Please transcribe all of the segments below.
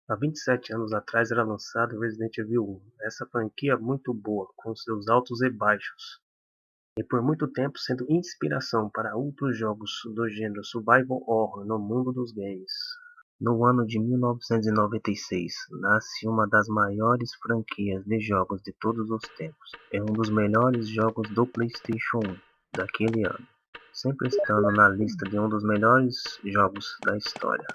Há 27 anos atrás era lançado Resident Evil 1, essa franquia muito boa, com seus altos e baixos, e por muito tempo sendo inspiração para outros jogos do gênero Survival Horror no mundo dos games. No ano de 1996, nasce uma das maiores franquias de jogos de todos os tempos, e um dos melhores jogos do PlayStation 1 daquele ano, sempre estando na lista de um dos melhores jogos da história.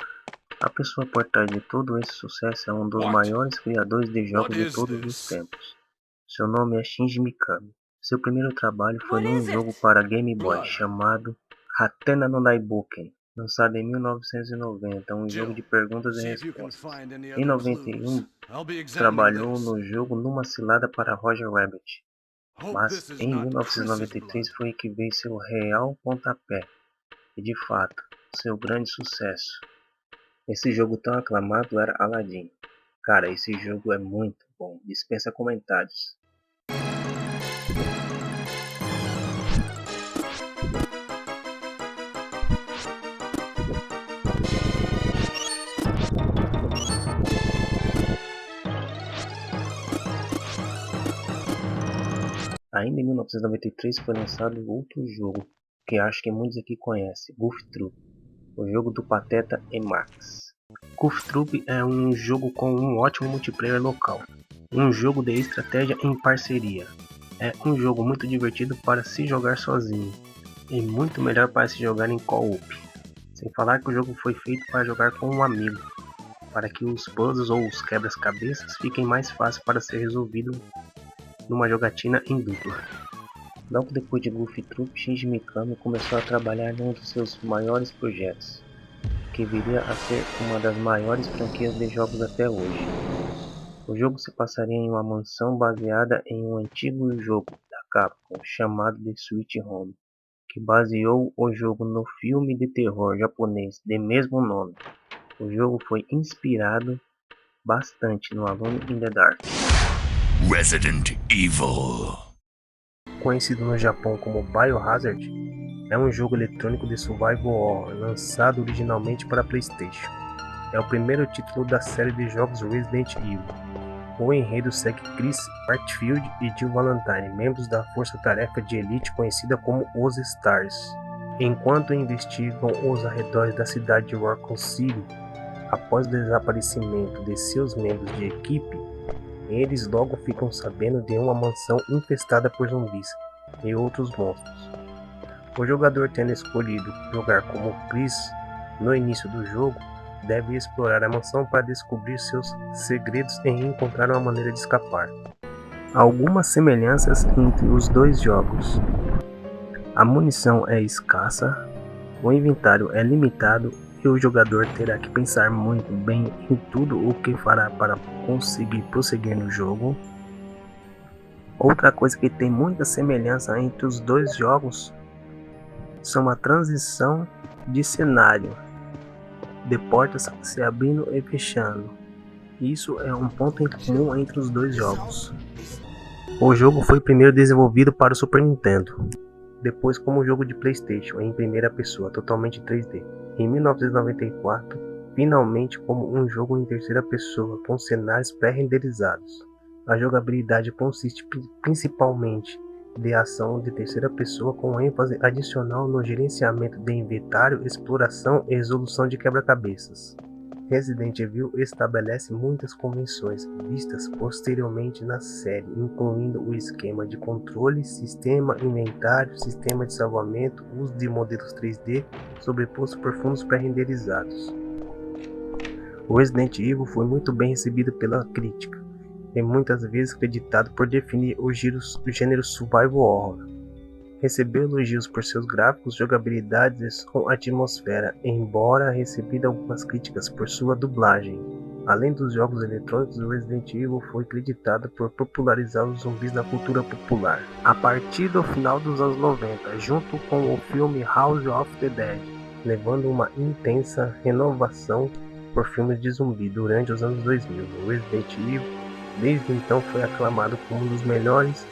A pessoa por trás de todo esse sucesso é um dos maiores criadores de jogos de todos os tempos. Seu nome é Shinji Mikami. Seu primeiro trabalho foi num jogo para Game Boy chamado Hatena no Daiboken, lançado em 1990, um jogo de perguntas e respostas. Em 91, trabalhou no jogo Numa Cilada para Roger Rabbit, mas em 1993 foi que veio seu real pontapé, e de fato, seu grande sucesso. Esse jogo tão aclamado era Aladdin. Cara, esse jogo é muito bom, dispensa comentários. Ainda em 1993 foi lançado outro jogo, que acho que muitos aqui conhecem, Goof Troop, o jogo do Pateta e Max. Goof Troop é um jogo com um ótimo multiplayer local, um jogo de estratégia em parceria. É um jogo muito divertido para se jogar sozinho, e muito melhor para se jogar em co-op. Sem falar que o jogo foi feito para jogar com um amigo, para que os puzzles ou os quebra-cabeças fiquem mais fáceis para ser resolvido numa jogatina em dupla. Logo depois de Goof Troop, Shinji Mikami começou a trabalhar em um dos seus maiores projetos, que viria a ser uma das maiores franquias de jogos até hoje. O jogo se passaria em uma mansão baseada em um antigo jogo da Capcom chamado The Sweet Home, que baseou o jogo no filme de terror japonês de mesmo nome. O jogo foi inspirado bastante no Alone in the Dark. Resident Evil, conhecido no Japão como Biohazard, é um jogo eletrônico de survival horror lançado originalmente para PlayStation. É o primeiro título da série de jogos Resident Evil. O enredo segue Chris Redfield e Jill Valentine, membros da força-tarefa de elite conhecida como os Stars, enquanto investigam os arredores da cidade de Raccoon City. Após o desaparecimento de seus membros de equipe, eles logo ficam sabendo de uma mansão infestada por zumbis e outros monstros. O jogador, tendo escolhido jogar como Chris no início do jogo, deve explorar a mansão para descobrir seus segredos e encontrar uma maneira de escapar. Algumas semelhanças entre os dois jogos: a munição é escassa, o inventário é limitado e o jogador terá que pensar muito bem em tudo o que fará para conseguir prosseguir no jogo. Outra coisa que tem muita semelhança entre os dois jogos são a transição de cenário, de portas se abrindo e fechando. Isso é um ponto em comum entre os dois jogos. O jogo foi primeiro desenvolvido para o Super Nintendo, depois como jogo de PlayStation em primeira pessoa, totalmente 3D. Em 1994, finalmente como um jogo em terceira pessoa, com cenários pré-renderizados. A jogabilidade consiste principalmente de ação de terceira pessoa, com ênfase adicional no gerenciamento de inventário, exploração e resolução de quebra-cabeças. Resident Evil estabelece muitas convenções vistas posteriormente na série, incluindo o esquema de controle, sistema inventário, sistema de salvamento, uso de modelos 3D sobreposto por fundos pré-renderizados. O Resident Evil foi muito bem recebido pela crítica, e muitas vezes creditado por definir o gênero survival horror. Recebeu elogios por seus gráficos, jogabilidade e sua atmosfera, embora recebida algumas críticas por sua dublagem. Além dos jogos eletrônicos, o Resident Evil foi creditado por popularizar os zumbis na cultura popular. A partir do final dos anos 90, junto com o filme House of the Dead, levando uma intensa renovação por filmes de zumbi durante os anos 2000. O Resident Evil, desde então, foi aclamado como um dos melhores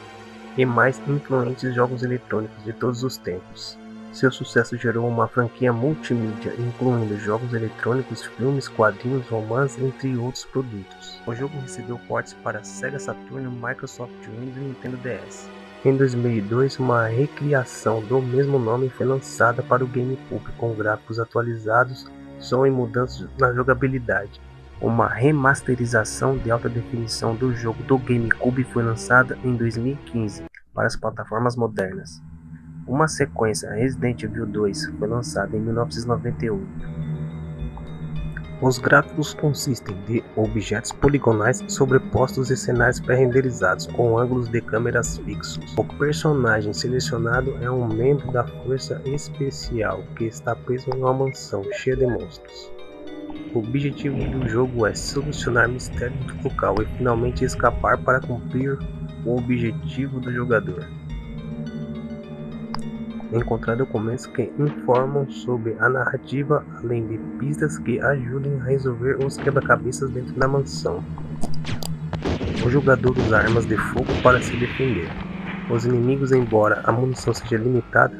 e mais influentes jogos eletrônicos de todos os tempos. Seu sucesso gerou uma franquia multimídia, incluindo jogos eletrônicos, filmes, quadrinhos, romances, entre outros produtos. O jogo recebeu portes para Sega Saturn, Microsoft Windows e Nintendo DS. Em 2002, uma recriação do mesmo nome foi lançada para o GameCube, com gráficos atualizados, som e mudanças na jogabilidade. Uma remasterização de alta definição do jogo do GameCube foi lançada em 2015 para as plataformas modernas. Uma sequência, Resident Evil 2, foi lançada em 1998. Os gráficos consistem de objetos poligonais sobrepostos e cenários pré-renderizados com ângulos de câmeras fixos. O personagem selecionado é um membro da Força Especial que está preso em uma mansão cheia de monstros. O objetivo do jogo é solucionar mistérios do local e finalmente escapar para cumprir o objetivo do jogador. Encontrar documentos que informam sobre a narrativa, além de pistas que ajudem a resolver os quebra-cabeças dentro da mansão. O jogador usa armas de fogo para se defender. Os inimigos, embora a munição seja limitada,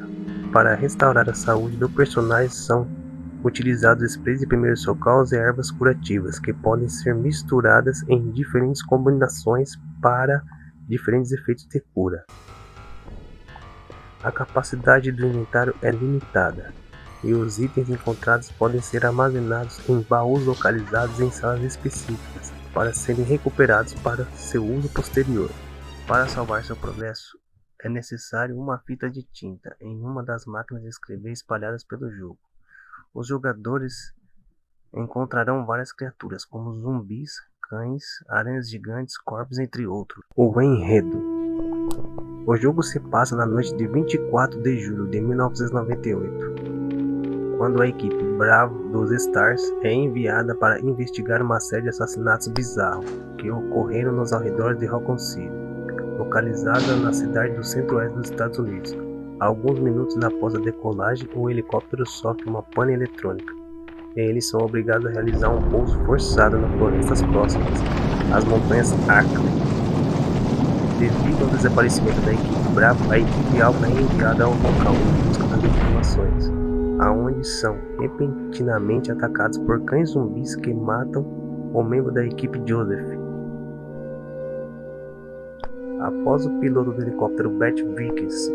para restaurar a saúde do personagem são utilizados sprays de primeiros socorros e ervas curativas, que podem ser misturadas em diferentes combinações para diferentes efeitos de cura. A capacidade do inventário é limitada, e os itens encontrados podem ser armazenados em baús localizados em salas específicas, para serem recuperados para seu uso posterior. Para salvar seu progresso, é necessário uma fita de tinta em uma das máquinas de escrever espalhadas pelo jogo. Os jogadores encontrarão várias criaturas, como zumbis, cães, aranhas gigantes, corpos, entre outros. O enredo. O jogo se passa na noite de 24 de julho de 1998, quando a equipe Bravo dos Stars é enviada para investigar uma série de assassinatos bizarros que ocorreram nos arredores de Raccoon City, localizada na cidade do centro-oeste dos Estados Unidos. Alguns minutos após a decolagem, o helicóptero sofre uma pane eletrônica e eles são obrigados a realizar um pouso forçado nas florestas próximas às montanhas Arklay. Devido ao desaparecimento da equipe Bravo, a equipe Alpha é enviada ao local em busca das informações, aonde são repentinamente atacados por cães zumbis que matam o membro da equipe Joseph. Após o piloto do helicóptero Beth Vickers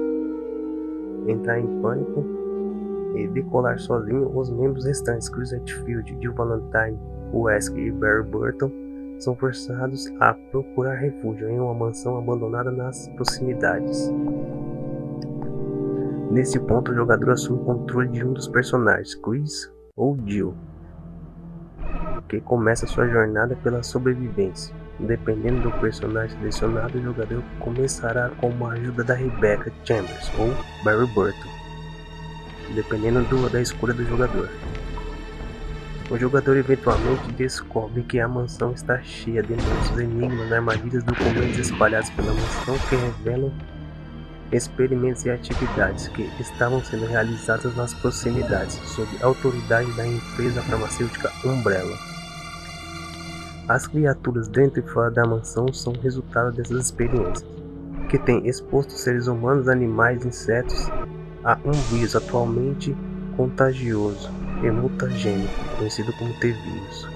entrar em pânico e decolar sozinho, os membros restantes, Chris Hadfield, Jill Valentine, Wesker e Barry Burton, são forçados a procurar refúgio em uma mansão abandonada nas proximidades. Nesse ponto, o jogador assume o controle de um dos personagens, Chris ou Jill, que começa sua jornada pela sobrevivência. Dependendo do personagem selecionado, o jogador começará com a ajuda da Rebecca Chambers ou Barry Burton, dependendo da escolha do jogador. O jogador eventualmente descobre que a mansão está cheia de monstros, enigmas, armadilhas, documentos espalhados pela mansão que revelam experimentos e atividades que estavam sendo realizadas nas proximidades, sob a autoridade da empresa farmacêutica Umbrella. As criaturas dentro e fora da mansão são resultado dessas experiências, que têm exposto seres humanos, animais, insetos a um vírus atualmente contagioso e mutagênico, conhecido como T-vírus.